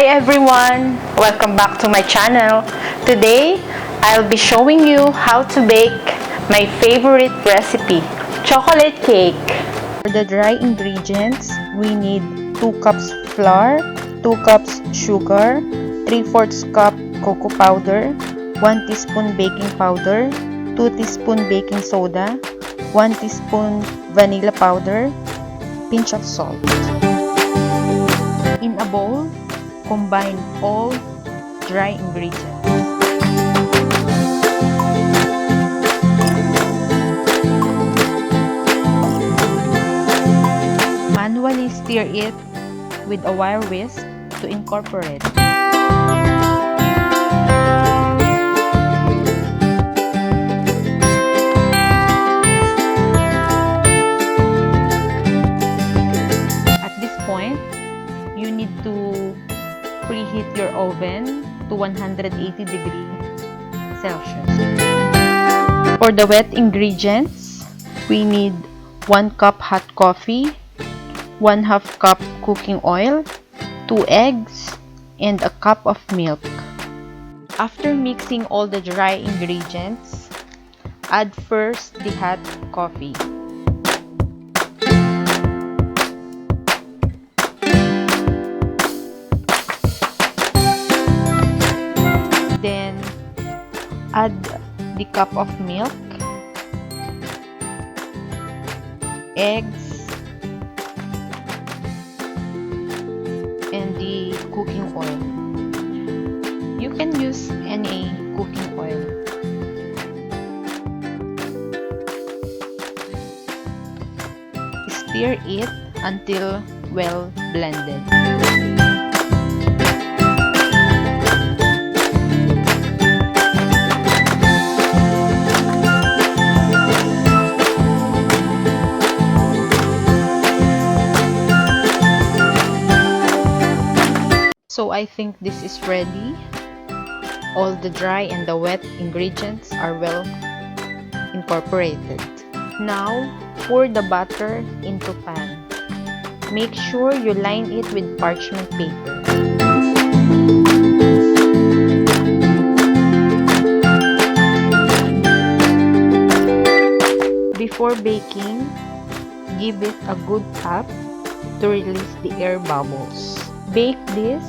Hi everyone! Welcome back to my channel. Today, I'll be showing you how to bake my favorite recipe, chocolate cake. For the dry ingredients, we need 2 cups flour, 2 cups sugar, 3/4 cup cocoa powder, 1 teaspoon baking powder, 2 teaspoon baking soda, 1 teaspoon vanilla powder, pinch of salt. In a bowl, combine all dry ingredients. Manually stir it with a wire whisk to incorporate. At this point, you need to preheat your oven to 180 degrees Celsius. For the wet ingredients, we need 1 cup hot coffee, 1/2 cup cooking oil, 2 eggs, and a cup of milk. After mixing all the dry ingredients, add first the hot coffee. Then, add the cup of milk, eggs, and the cooking oil. You can use any cooking oil. Stir it until well blended. So I think this is ready. All the dry and the wet ingredients are well incorporated. Now, pour the batter into pan. Make sure you line it with parchment paper. Before baking, give it a good tap to release the air bubbles. Bake this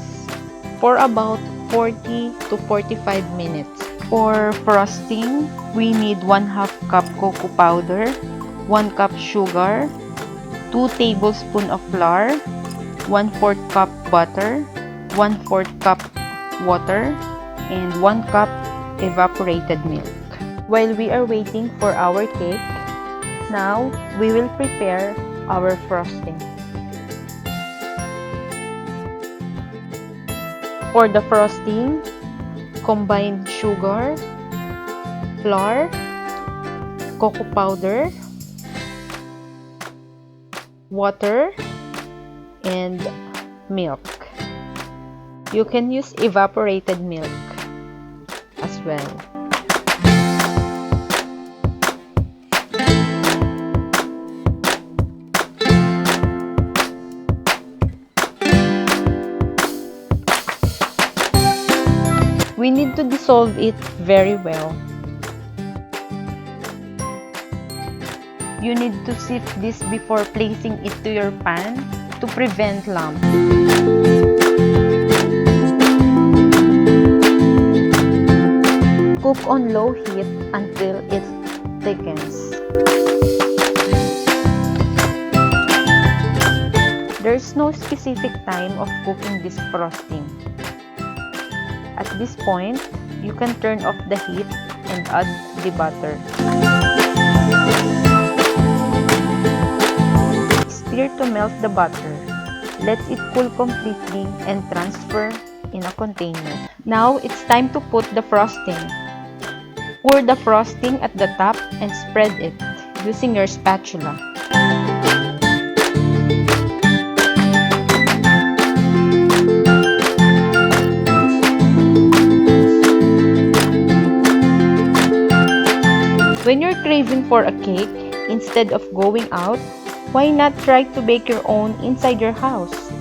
for about 40 to 45 minutes. For frosting, we need 1/2 cup cocoa powder, 1 cup sugar, 2 tablespoons of flour, 1/4 cup butter, 1/4 cup water, and 1 cup evaporated milk. While we are waiting for our cake, now we will prepare our frosting. For the frosting, combine sugar, flour, cocoa powder, water, and milk. You can use evaporated milk as well. We need to dissolve it very well. You need to sift this before placing it to your pan to prevent lumps. Cook on low heat until it thickens. There's no specific time of cooking this frosting. At this point, you can turn off the heat and add the butter. Stir to melt the butter. Let it cool completely and transfer in a container. Now, it's time to put the frosting. Pour the frosting at the top and spread it using your spatula. When you're craving for a cake, instead of going out, why not try to bake your own inside your house?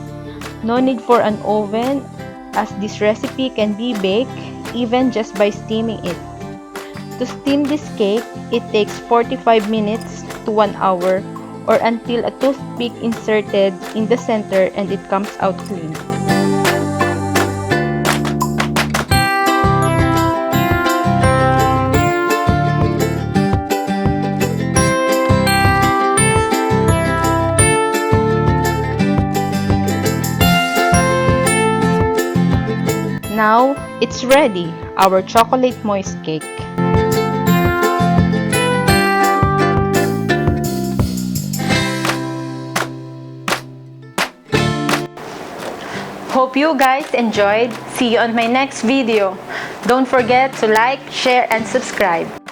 No need for an oven as this recipe can be baked even just by steaming it. To steam this cake, it takes 45 minutes to 1 hour or until a toothpick inserted in the center and it comes out clean. Now, it's ready, our chocolate moist cake. Hope you guys enjoyed. See you on my next video. Don't forget to like, share, and subscribe.